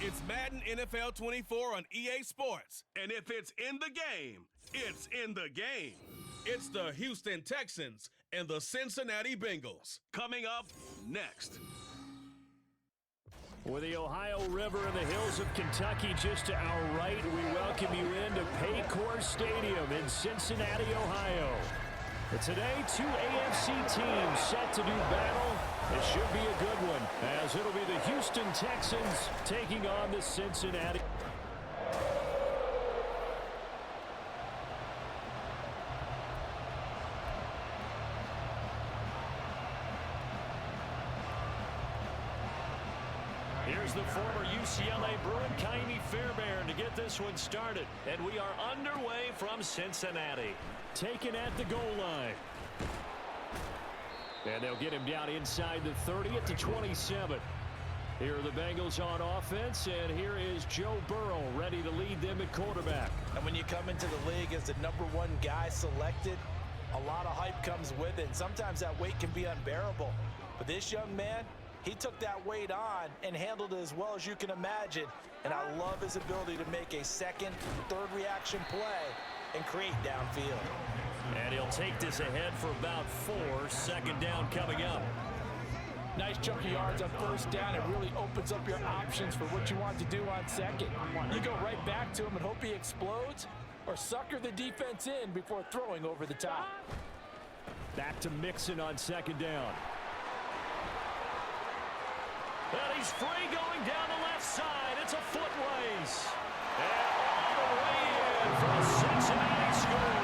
It's Madden NFL 24 on EA Sports. And if it's in the game, it's in the game. It's the Houston Texans and the Cincinnati Bengals. Coming up next. With the Ohio River and the hills of Kentucky just to our right, we welcome you into Paycor Stadium in Cincinnati, Ohio. But today, two AFC teams set to do battle. It should be a good one, as it'll be the Houston Texans taking on the Cincinnati. Here's the former UCLA Bruin, Kaimi Fairbairn, to get this one started. And we are underway from Cincinnati. Taken at the goal line. And they'll get him down inside the 30 at the 27. Here are the Bengals on offense, and here is Joe Burrow ready to lead them at quarterback. And when you come into the league as the #1 guy selected, a lot of hype comes with it. And sometimes that weight can be unbearable. But this young man, he took that weight on and handled it as well as you can imagine. And I love his ability to make a second, third reaction play and create downfield. And he'll take this ahead for about 4. Second down coming up. Nice chunk of yards on first down. It really opens up your options for what you want to do on second. You go right back to him and hope he explodes, or sucker the defense in before throwing over the top. Back to Mixon on second down. And he's free going down the left side. It's a foot race. And all the way in for a Cincinnati score.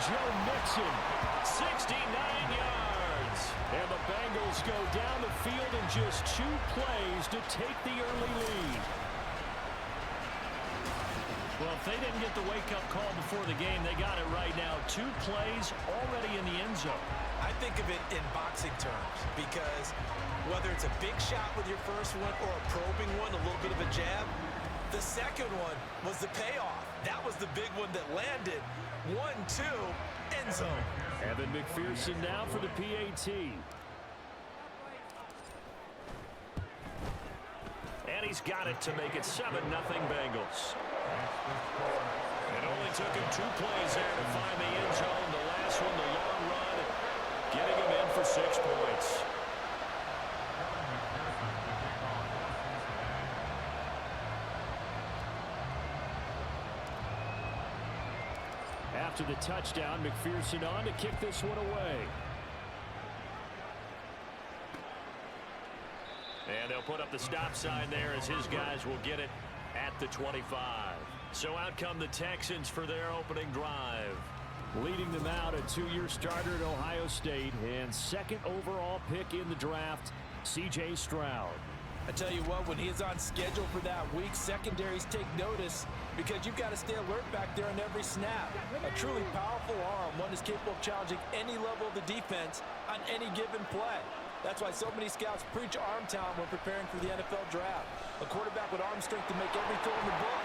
Joe Mixon, 69 yards. And the Bengals go down the field in just 2 plays to take the early lead. Well, if they didn't get the wake-up call before the game, they got it right now. 2 plays already in the end zone. I think of it in boxing terms because whether it's a big shot with your first one or a probing one, a little bit of a jab, the second one was the payoff. That was the big one that landed. 1-2, end zone. Evan McPherson now for the PAT. And he's got it to make it 7-0 Bengals. It only took him 2 plays there to find the end zone. The last one, the long run, getting him in for 6 points. After the touchdown, McPherson on to kick this one away. And they'll put up the stop sign there as his guys will get it at the 25. So out come the Texans for their opening drive. Leading them out, a 2-year starter at Ohio State and second overall pick in the draft, C.J. Stroud. I tell you what, when he is on schedule for that week, secondaries take notice because you've got to stay alert back there on every snap. A truly powerful arm, one is capable of challenging any level of the defense on any given play. That's why so many scouts preach arm talent when preparing for the NFL draft. A quarterback with arm strength to make every throw in the book,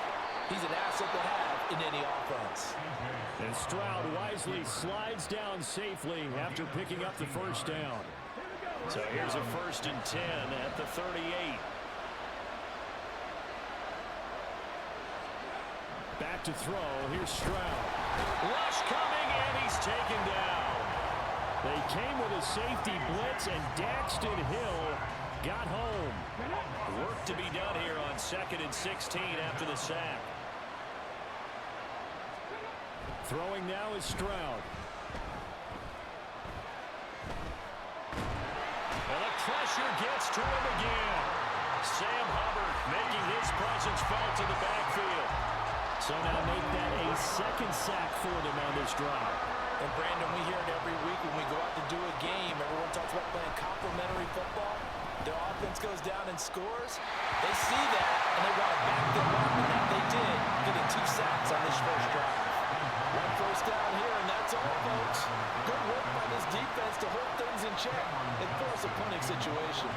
he's an asset to have in any offense. And Stroud wisely slides down safely after picking up the first down. So here's a 1st and 10 at the 38. Back to throw. Here's Stroud. Rush coming, and he's taken down. They came with a safety blitz, and Daxton Hill got home. Work to be done here on 2nd and 16 after the sack. Throwing now is Stroud. And the pressure gets to him again. Sam Hubbard making his presence felt in the backfield. So now make that a 2nd sack for them on this drive. And Brandon, we hear it every week when we go out to do a game. Everyone talks about playing complementary football. Their offense goes down and scores. They see that, and they want to back them up, and that they did, getting 2 sacks on this first drive. 1 first down here, and that's all, folks. Good work by this defense to hold things in check and force a punting situation.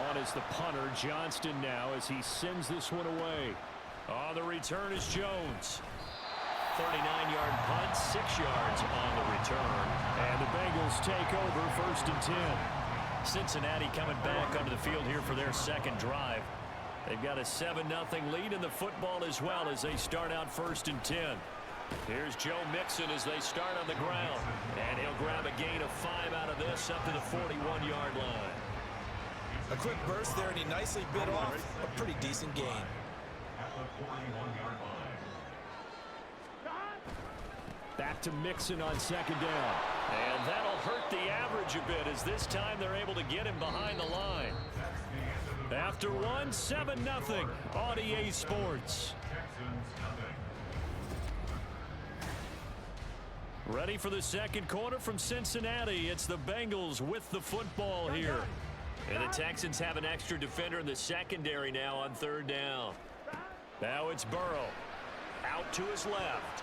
On is the punter, Johnston now, as he sends this one away. On the return is Jones. 39-yard punt, 6 yards on the return. And the Bengals take over 1st and 10. Cincinnati coming back onto the field here for their second drive. They've got a 7-0 lead in the football as well as they start out 1st and 10. Here's Joe Mixon as they start on the ground. And he'll grab a gain of 5 out of this up to the 41-yard line. A quick burst there, and he nicely bit off a pretty decent gain. Back to Mixon on 2nd down. And that'll hurt the average a bit as this time they're able to get him behind the line. After 7-0 on EA Sports. Ready for the second quarter from Cincinnati. It's the Bengals with the football here. And the Texans have an extra defender in the secondary now on 3rd down. Now it's Burrow. Out to his left.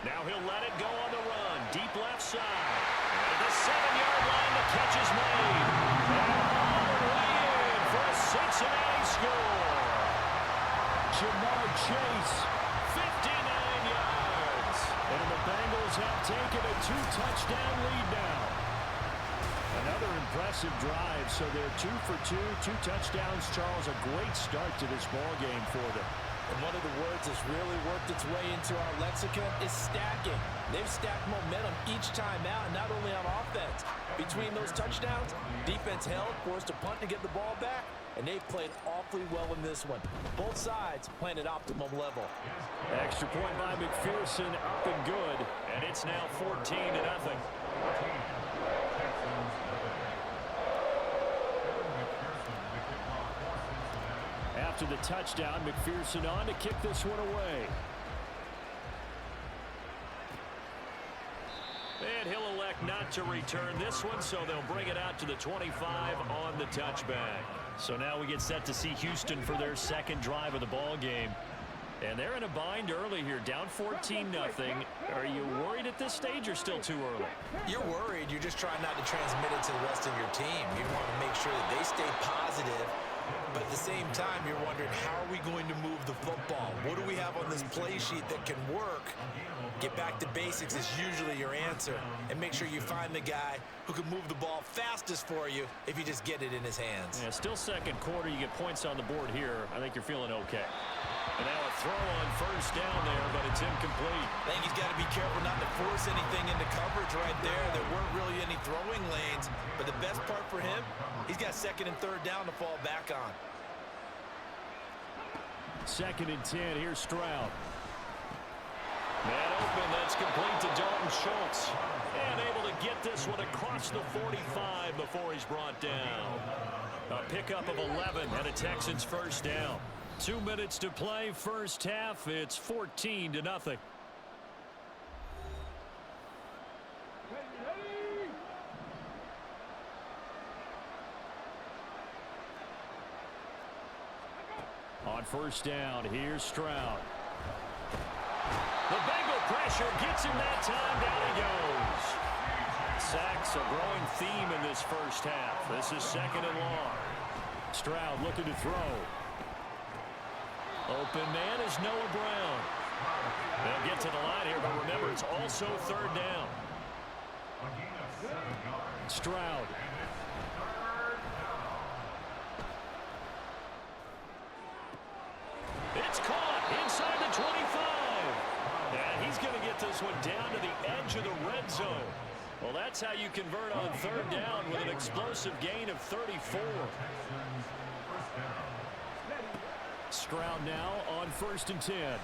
Now he'll let it go on the run. Deep left side. And the 7-yard line, the catch is made. And all the way in for a Cincinnati score. Jamar Chase, 59 yards. And the Bengals have taken a 2-touchdown lead now. Another impressive drive, so they're 2 for 2, 2 touchdowns. Charles, a great start to this ball game for them. And one of the words that's really worked its way into our lexicon is stacking. They've stacked momentum each time out, not only on offense. Between those touchdowns, defense held, forced a punt to get the ball back, and they've played awfully well in this one. Both sides playing at optimum level. Extra point by McPherson, up and good, and it's now 14-0. After the touchdown, McPherson on to kick this one away. And he'll elect not to return this one, so they'll bring it out to the 25 on the touchback. So now we get set to see Houston for their second drive of the ball game. And they're in a bind early here, down 14-0. Are you worried at this stage or still too early? You're worried. You're just trying not to transmit it to the rest of your team. You want to make sure that they stay positive. But at the same time, you're wondering, how are we going to move the football? What do we have on this play sheet that can work? Get back to basics is usually your answer. And make sure you find the guy who can move the ball fastest for you if you just get it in his hands. Yeah, still second quarter. You get points on the board here. I think you're feeling okay. And now a throw on 1st down there, but it's incomplete. I think he's got to be careful not to force anything into coverage right there. There weren't really any throwing lanes. But the best part for him, he's got 2nd and 3rd down to fall back on. 2nd and 10. Here's Stroud. Man open. That's complete to Dalton Schultz. And able to get this one across the 45 before he's brought down. A pickup of 11 and a Texans 1st down. 2 minutes to play, 1st half. It's 14-0. On 1st down, here's Stroud. The Bengal pressure gets him that time. Down he goes. Sacks, a growing theme in this 1st half. This is 2nd and long. Stroud looking to throw. Open man is Noah Brown. They'll get to the line here, but remember, it's also 3rd down. Stroud. It's caught inside the 25. And he's going to get this one down to the edge of the red zone. Well, that's how you convert on 3rd down with an explosive gain of 34. Stroud now on 1st and 10. And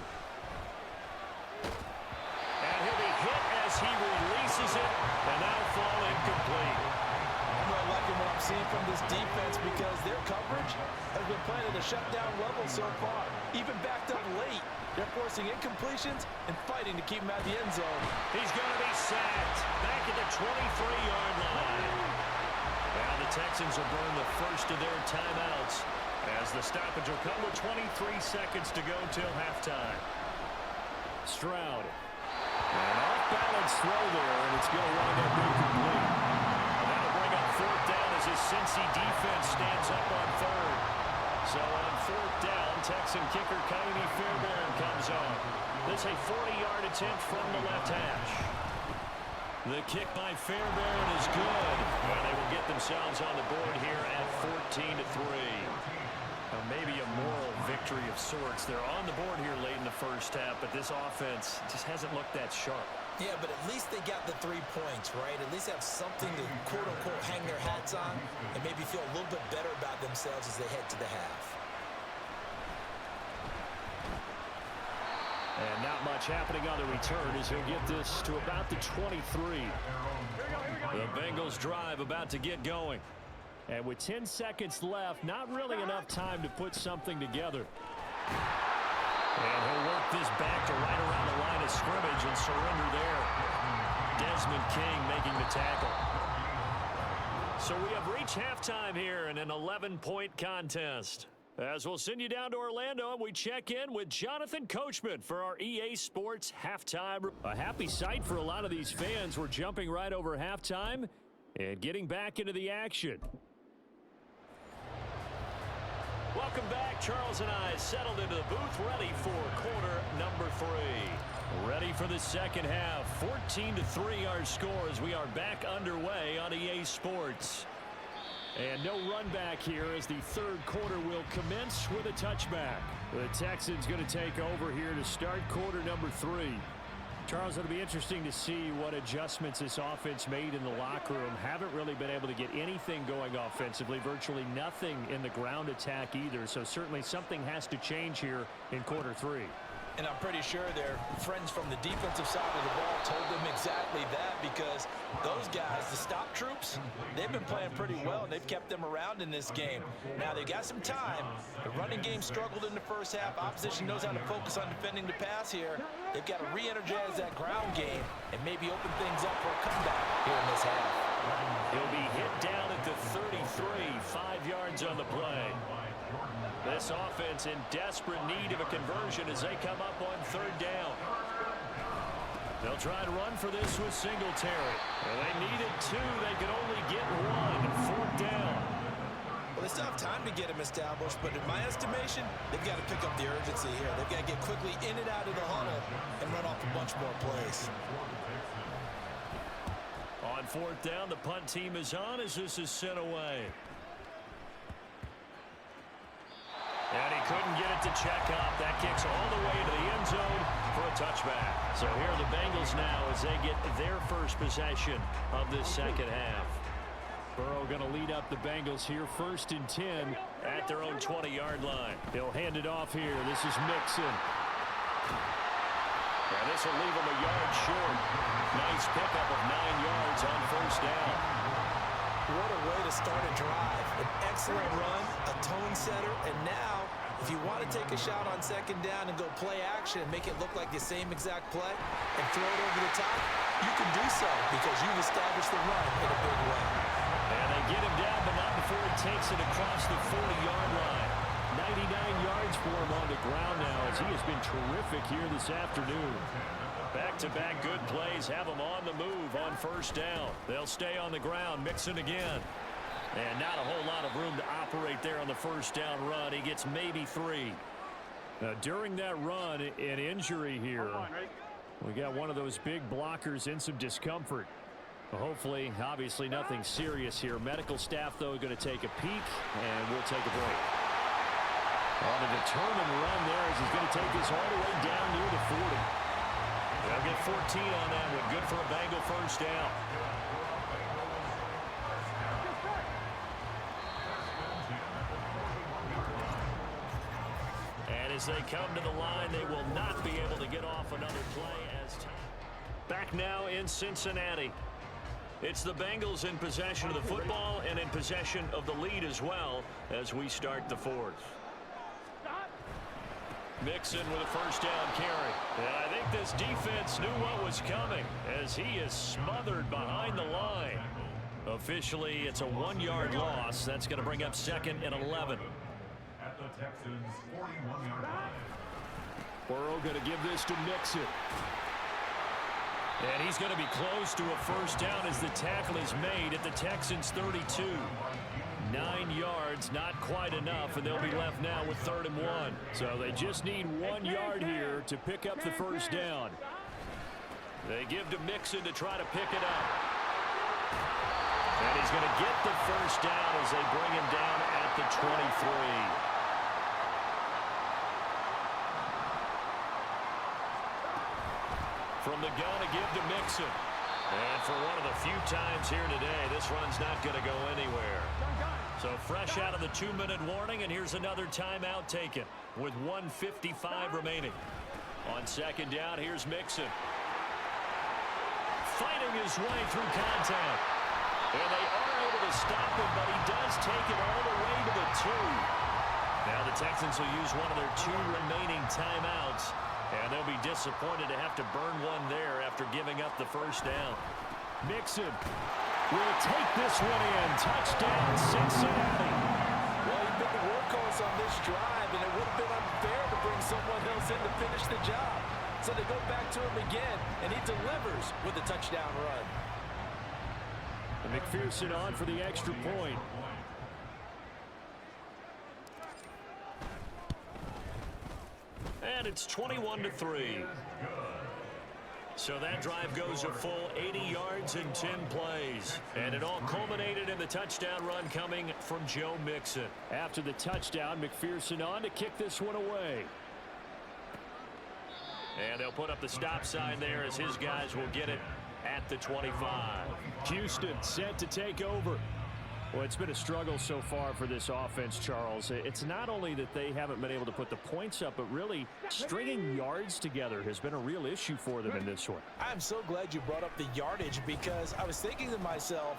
he'll be hit as he releases it, and that'll fall incomplete. I'm not liking what I'm seeing from this defense because their coverage has been playing at a shutdown level so far. Even backed up late, they're forcing incompletions and fighting to keep him out of the end zone. He's going to be sacked back at the 23-yard line. Now the Texans will burn the first of their timeouts as the stoppage will come with 23 seconds to go till halftime. Stroud. An off-balance throw there, and it's going to wind up incomplete. And that'll bring up 4th down as his Cincy defense stands up on 3rd. So on 4th down, Texan kicker Kaimi Fairbairn comes on. This is a 40-yard attempt from the left hash. The kick by Fairbairn is good. And they will get themselves on the board here at 14-3. Maybe a moral victory of sorts. They're on the board here late in the first half, but this offense just hasn't looked that sharp. Yeah, but at least they got the 3 points, right? At least have something to, quote-unquote, hang their hats on and maybe feel a little bit better about themselves as they head to the half. And not much happening on the return as he'll get this to about the 23. The Bengals drive about to get going. And with 10 seconds left, not really enough time to put something together. And he'll work this back to right around the line of scrimmage and surrender there. Desmond King making the tackle. So we have reached halftime here in an 11-point contest. As we'll send you down to Orlando, and we check in with Jonathan Coachman for our EA Sports halftime. A happy sight for a lot of these fans. We're jumping right over halftime and getting back into the action. Welcome back. Charles and I settled into the booth, ready for quarter number 3. Ready for the second half. 14-3 our score as we are back underway on EA Sports. And no run back here as the third quarter will commence with a touchback. The Texans going to take over here to start quarter number 3. Charles, it'll be interesting to see what adjustments this offense made in the locker room. Haven't really been able to get anything going offensively, virtually nothing in the ground attack either. So certainly something has to change here in quarter 3. And I'm pretty sure their friends from the defensive side of the ball told them exactly that, because those guys, the stop troops, they've been playing pretty well, and they've kept them around in this game. Now, they got some time. The running game struggled in the first half. Opposition knows how to focus on defending the pass here. They've got to re-energize that ground game and maybe open things up for a comeback here in this half. He'll be hit down at the 33, 5 yards on the play. This offense in desperate need of a conversion as they come up on third down. They'll try to run for this with Singletary. Well, they needed 2. They could only get 1. Fourth down. Well, they still have time to get him established, but in my estimation, they've got to pick up the urgency here. They've got to get quickly in and out of the huddle and run off a bunch more plays. On fourth down, the punt team is on as this is sent away. And he couldn't get it to check up. That kicks all the way to the end zone for a touchback. So here are the Bengals now as they get their first possession of this second half. Burrow going to lead up the Bengals here, 1st and 10 at their own 20-yard line. He'll hand it off here. This is Mixon. And this will leave him a yard short. Nice pickup of 9 yards on first down. What a way to start a drive. An excellent run, a tone setter, and now, if you want to take a shot on second down and go play action and make it look like the same exact play and throw it over the top, you can do so because you've established the run in a big way. And they get him down, but not before he takes it across the 40-yard line. 99 yards for him on the ground now as he has been terrific here this afternoon. Back-to-back good plays have them on the move on first down. They'll stay on the ground, Mixon again. And not a whole lot of room to operate there on the first down run. He gets maybe 3. Now, during that run, an injury here. We got one of those big blockers in some discomfort. Hopefully, obviously nothing serious here. Medical staff, though, going to take a peek, and we'll take a break. On a determined run there as he's going to take this all the way down near the 40. They'll get 14 on that one. Good for a Bengal first down. And as they come to the line, they will not be able to get off another play as time. Back now in Cincinnati. It's the Bengals in possession of the football and in possession of the lead as well as we start the fourth. Mixon with a first down carry. And I think this defense knew what was coming as he is smothered behind the line. Officially, it's a 1-yard loss. That's going to bring up 2nd and 11. At the Texans' 41-yard line. Burrow going to give this to Mixon. And he's going to be close to a first down as the tackle is made at the Texans' 32. 9 yards, not quite enough, and they'll be left now with 3rd and 1. So they just need 1 yard here to pick up the first down. They give to Mixon to try to pick it up. And he's going to get the first down as they bring him down at the 23. From the gun to give to Mixon. And for one of the few times here today, this run's not going to go anywhere. So fresh out of the 2-minute warning, and here's another timeout taken with 1:55 remaining. On second down, here's Mixon. Fighting his way through contact. And they are able to stop him, but he does take it all the way to the 2. Now the Texans will use one of their 2 remaining timeouts. And they'll be disappointed to have to burn one there after giving up the first down. Mixon will take this one in. Touchdown, Cincinnati. Well, he's been the workhorse on this drive, and it would have been unfair to bring someone else in to finish the job. So they go back to him again, and he delivers with a touchdown run. And McPherson on for the extra point. And it's 21-3. So that drive goes a full 80 yards in 10 plays. And it all culminated in the touchdown run coming from Joe Mixon. After the touchdown, McPherson on to kick this one away. And they'll put up the stop sign there as his guys will get it at the 25. Houston set to take over. Well, it's been a struggle so far for this offense, Charles. It's not only that they haven't been able to put the points up, but really stringing yards together has been a real issue for them in this one. I'm so glad you brought up the yardage because I was thinking to myself,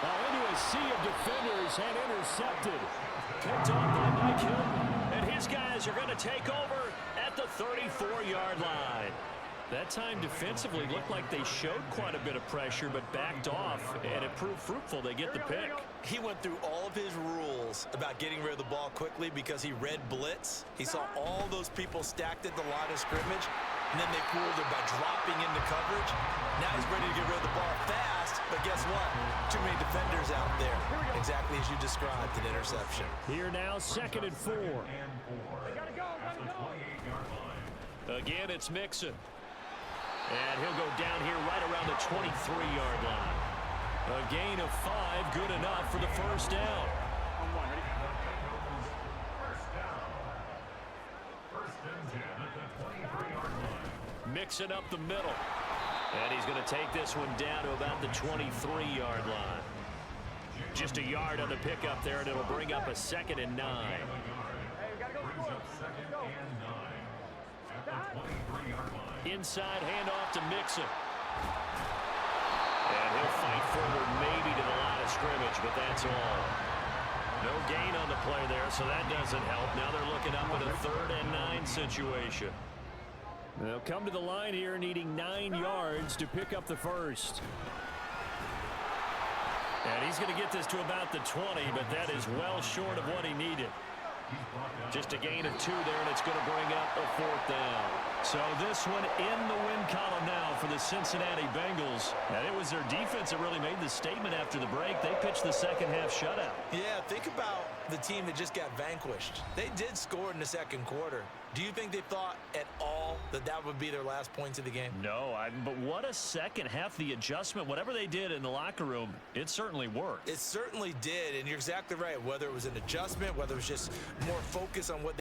into a sea of defenders and intercepted. Picked off by Mike Hilton. And his guys are going to take over at the 34-yard line. That time defensively looked like they showed quite a bit of pressure but backed off, and it proved fruitful. They get the pick. he went through all of his rules about getting rid of the ball quickly because he read blitz. He saw all those people stacked at the line of scrimmage, and then they fooled him by dropping into coverage. Now he's ready to get rid of the ball fast, but guess what? Too many defenders out there. Exactly as you described, an interception. Here now, 2nd and 4. Again, it's Mixon. And he'll go down here right around the 23-yard line. A gain of 5, good enough for the first down. Mixing up the middle. And he's going to take this one down to about the 23-yard line. Just a yard on the pickup there, and it'll bring up a 2nd and 9. Inside handoff to Mixon. And he'll fight forward maybe to the line of scrimmage, but that's all. No gain on the play there, so that doesn't help. Now they're looking up at a 3rd and 9 situation. They'll come to the line here needing 9 yards to pick up the first. And he's going to get this to about the 20, but that is well short of what he needed. Just a gain of 2 there, and it's going to bring up a 4th down. So this one in the win column now for the Cincinnati Bengals. And it was their defense that really made the statement after the break. They pitched the second half shutout. Yeah, think about the team that just got vanquished. They did score in the 2nd quarter. Do you think they thought at all that that would be their last points of the game? No, but what a second half. The adjustment, whatever they did in the locker room, it certainly worked. It certainly did, and you're exactly right. Whether it was an adjustment, whether it was just more focus on what